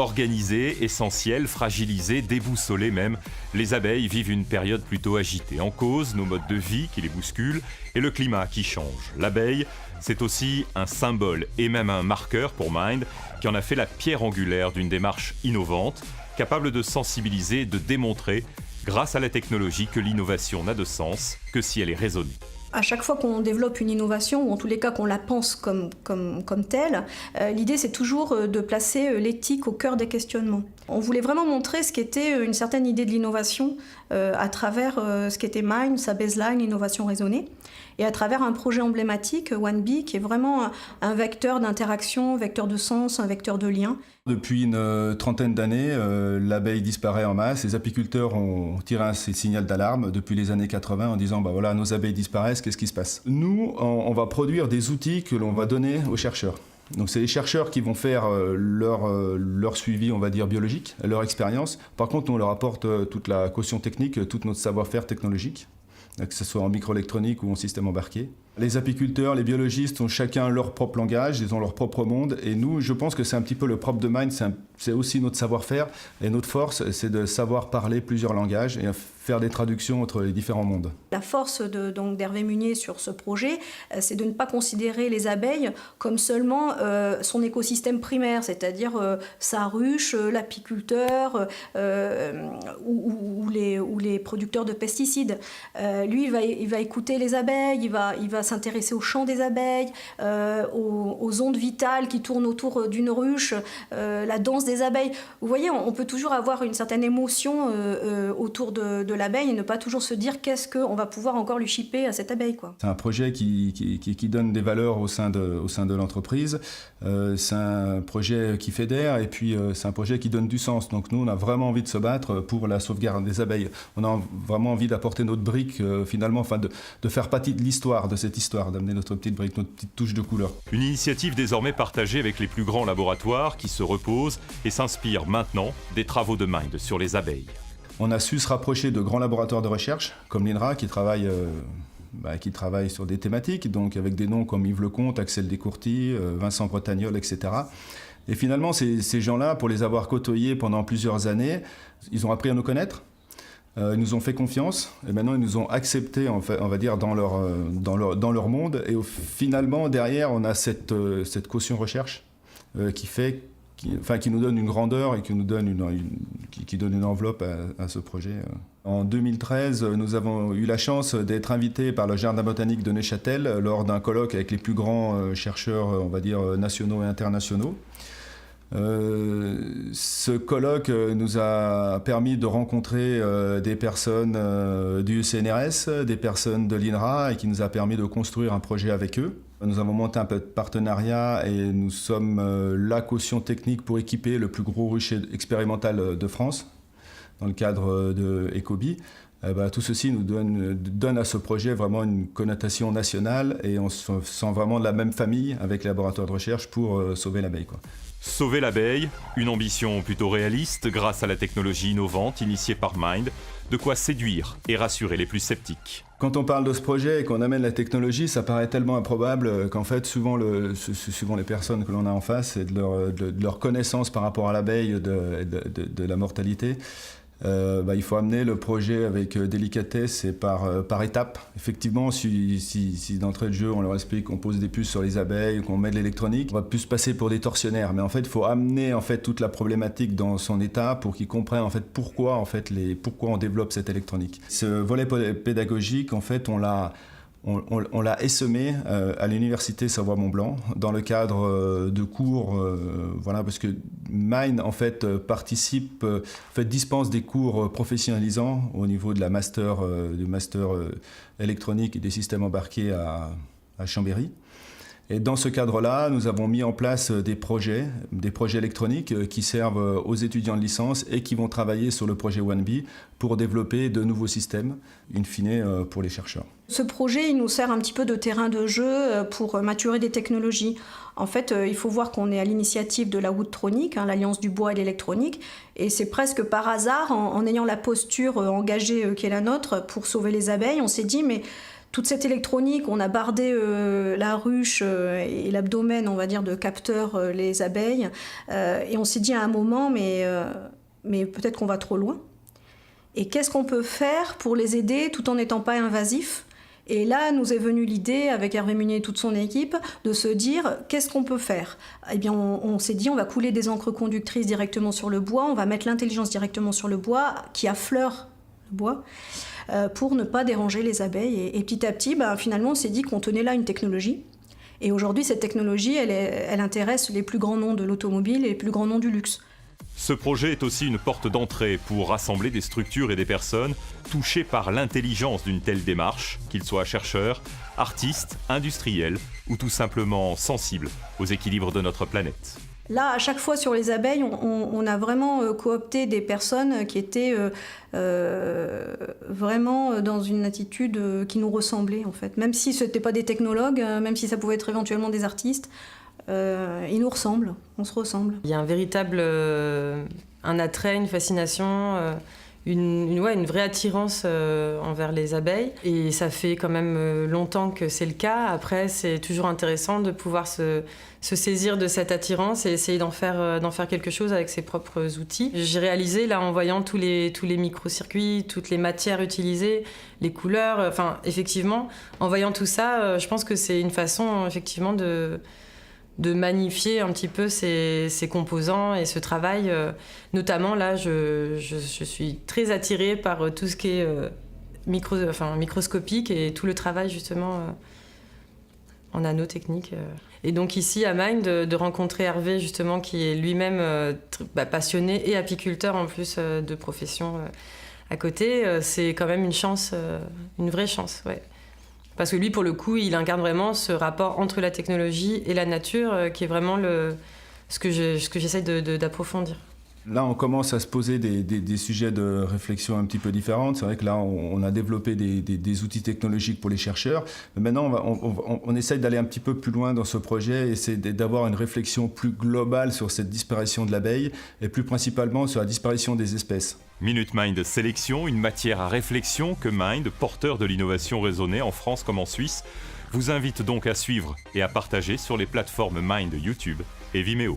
Organisées, essentielles, fragilisées, déboussolées même, les abeilles vivent une période plutôt agitée. En cause, nos modes de vie qui les bousculent et le climat qui change. L'abeille, c'est aussi un symbole et même un marqueur pour Mind, qui en a fait la pierre angulaire d'une démarche innovante, capable de sensibiliser, de démontrer, grâce à la technologie, que l'innovation n'a de sens que si elle est raisonnée. À chaque fois qu'on développe une innovation, ou en tous les cas qu'on la pense comme telle, l'idée c'est toujours de placer l'éthique au cœur des questionnements. On voulait vraiment montrer ce qu'était une certaine idée de l'innovation à travers ce qu'était Mind, sa baseline, l'innovation raisonnée, et à travers un projet emblématique, OneBee, qui est vraiment un vecteur d'interaction, un vecteur de sens, un vecteur de lien. Depuis une trentaine d'années, l'abeille disparaît en masse. Les apiculteurs ont tiré un signal d'alarme depuis les années 80 en disant bah voilà, nos abeilles disparaissent, qu'est-ce qui se passe? Nous, on va produire des outils que l'on va donner aux chercheurs. Donc c'est les chercheurs qui vont faire leur suivi, on va dire, biologique, leur expérience. Par contre, on leur apporte toute la caution technique, tout notre savoir-faire technologique, que ce soit en microélectronique ou en système embarqué. Les apiculteurs, les biologistes ont chacun leur propre langage, ils ont leur propre monde. Et nous, je pense que c'est un petit peu le propre de Mind, c'est aussi notre savoir-faire. Et notre force, c'est de savoir parler plusieurs langages et faire des traductions entre les différents mondes. La force d'Hervé Munier sur ce projet, c'est de ne pas considérer les abeilles comme seulement son écosystème primaire, c'est-à-dire sa ruche, l'apiculteur ou les producteurs de pesticides. Lui, il va écouter les abeilles, il va s'intéresser au chant des abeilles, aux ondes vitales qui tournent autour d'une ruche, la danse des abeilles. Vous voyez, on peut toujours avoir une certaine émotion autour de l'abeille et ne pas toujours se dire qu'est-ce qu'on va pouvoir encore lui chipper à cette abeille, quoi. C'est un projet qui donne des valeurs au sein de l'entreprise. C'est un projet qui fédère et puis c'est un projet qui donne du sens. Donc nous, on a vraiment envie de se battre pour la sauvegarde des abeilles. On a vraiment envie d'apporter notre brique, finalement, enfin de faire partie de l'histoire, de cette histoire, d'amener notre petite brique, notre petite touche de couleur. Une initiative désormais partagée avec les plus grands laboratoires qui se reposent et s'inspirent maintenant des travaux de Mind sur les abeilles. On a su se rapprocher de grands laboratoires de recherche, comme l'INRA, qui travaille sur des thématiques, donc avec des noms comme Yves Lecomte, Axel Descourtis, Vincent Bretagnol, etc. Et finalement, ces gens-là, pour les avoir côtoyés pendant plusieurs années, ils ont appris à nous connaître. Ils nous ont fait confiance et maintenant ils nous ont acceptés, on va dire, dans leur monde. Et finalement, derrière, on a cette caution recherche qui nous donne une grandeur et qui nous donne qui donne une enveloppe à ce projet. En 2013, nous avons eu la chance d'être invités par le Jardin botanique de Neuchâtel lors d'un colloque avec les plus grands chercheurs, on va dire, nationaux et internationaux. Ce colloque nous a permis de rencontrer des personnes du CNRS, des personnes de l'INRA et qui nous a permis de construire un projet avec eux. Nous avons monté un peu de partenariat et nous sommes la caution technique pour équiper le plus gros rucher expérimental de France dans le cadre de Ecobee. Tout ceci nous donne à ce projet vraiment une connotation nationale et on se sent vraiment de la même famille avec les laboratoires de recherche pour sauver l'abeille, quoi. Sauver l'abeille, une ambition plutôt réaliste grâce à la technologie innovante initiée par Mind, de quoi séduire et rassurer les plus sceptiques. Quand on parle de ce projet et qu'on amène la technologie, ça paraît tellement improbable qu'en fait, suivant les personnes que l'on a en face et de leur connaissance par rapport à l'abeille de la mortalité, il faut amener le projet avec délicatesse et par étapes. Effectivement, si d'entrée de jeu on leur explique qu'on pose des puces sur les abeilles, qu'on met de l'électronique, on va plus se passer pour des tortionnaires. Mais en fait, il faut amener toute la problématique dans son état pour qu'ils comprennent pourquoi on développe cette électronique. Ce volet pédagogique, en fait, on l'a essaimé à l'université Savoie-Mont-Blanc dans le cadre de cours, parce que Mind dispense des cours professionnalisants au niveau de du master électronique et des systèmes embarqués à Chambéry. Et dans ce cadre-là, nous avons mis en place des projets électroniques qui servent aux étudiants de licence et qui vont travailler sur le projet OneBee pour développer de nouveaux systèmes, in fine, pour les chercheurs. Ce projet, il nous sert un petit peu de terrain de jeu pour maturer des technologies. En fait, il faut voir qu'on est à l'initiative de la Woodtronic, l'Alliance du bois et l'électronique, et c'est presque par hasard, en ayant la posture engagée qui est la nôtre pour sauver les abeilles, on s'est dit, mais toute cette électronique, on a bardé la ruche et l'abdomen, on va dire, de capteurs les abeilles. Et on s'est dit à un moment, mais peut-être qu'on va trop loin. Et qu'est-ce qu'on peut faire pour les aider tout en n'étant pas invasif ? Et là, nous est venue l'idée, avec Hervé Munier et toute son équipe, de se dire, qu'est-ce qu'on peut faire ? Eh bien, on s'est dit, on va couler des encres conductrices directement sur le bois, on va mettre l'intelligence directement sur le bois, qui affleure le bois, pour ne pas déranger les abeilles. Et petit à petit, finalement, on s'est dit qu'on tenait là une technologie. Et aujourd'hui, cette technologie, elle intéresse les plus grands noms de l'automobile et les plus grands noms du luxe. Ce projet est aussi une porte d'entrée pour rassembler des structures et des personnes touchées par l'intelligence d'une telle démarche, qu'ils soient chercheurs, artistes, industriels ou tout simplement sensibles aux équilibres de notre planète. Là, à chaque fois sur les abeilles, on a vraiment coopté des personnes qui étaient vraiment dans une attitude qui nous ressemblait, en fait. Même si ce n'étaient pas des technologues, même si ça pouvait être éventuellement des artistes, ils nous ressemblent, on se ressemble. Il y a un véritable un attrait, une fascination, une vraie attirance envers les abeilles. Et ça fait quand même longtemps que c'est le cas. Après, c'est toujours intéressant de pouvoir se saisir de cette attirance et essayer d'en faire quelque chose avec ses propres outils. J'ai réalisé, là, en voyant tous les micro-circuits, toutes les matières utilisées, les couleurs, enfin, effectivement, en voyant tout ça, je pense que c'est une façon, effectivement, de magnifier un petit peu ces composants et ce travail. Notamment, là, je suis très attirée par tout ce qui est microscopique et tout le travail, justement, en nanotechnique. Et donc ici, à Mind, de rencontrer Hervé, justement, qui est lui-même passionné et apiculteur, en plus de profession à côté, c'est quand même une chance, une vraie chance, ouais. Parce que lui, pour le coup, il incarne vraiment ce rapport entre la technologie et la nature, qui est vraiment ce que j'essaie d'approfondir. Là, on commence à se poser des sujets de réflexion un petit peu différents. C'est vrai que là, on a développé des outils technologiques pour les chercheurs. Mais maintenant, on essaye d'aller un petit peu plus loin dans ce projet et c'est d'avoir une réflexion plus globale sur cette disparition de l'abeille et plus principalement sur la disparition des espèces. Minute Mind Sélection, une matière à réflexion que Mind, porteur de l'innovation raisonnée en France comme en Suisse, vous invite donc à suivre et à partager sur les plateformes Mind YouTube et Vimeo.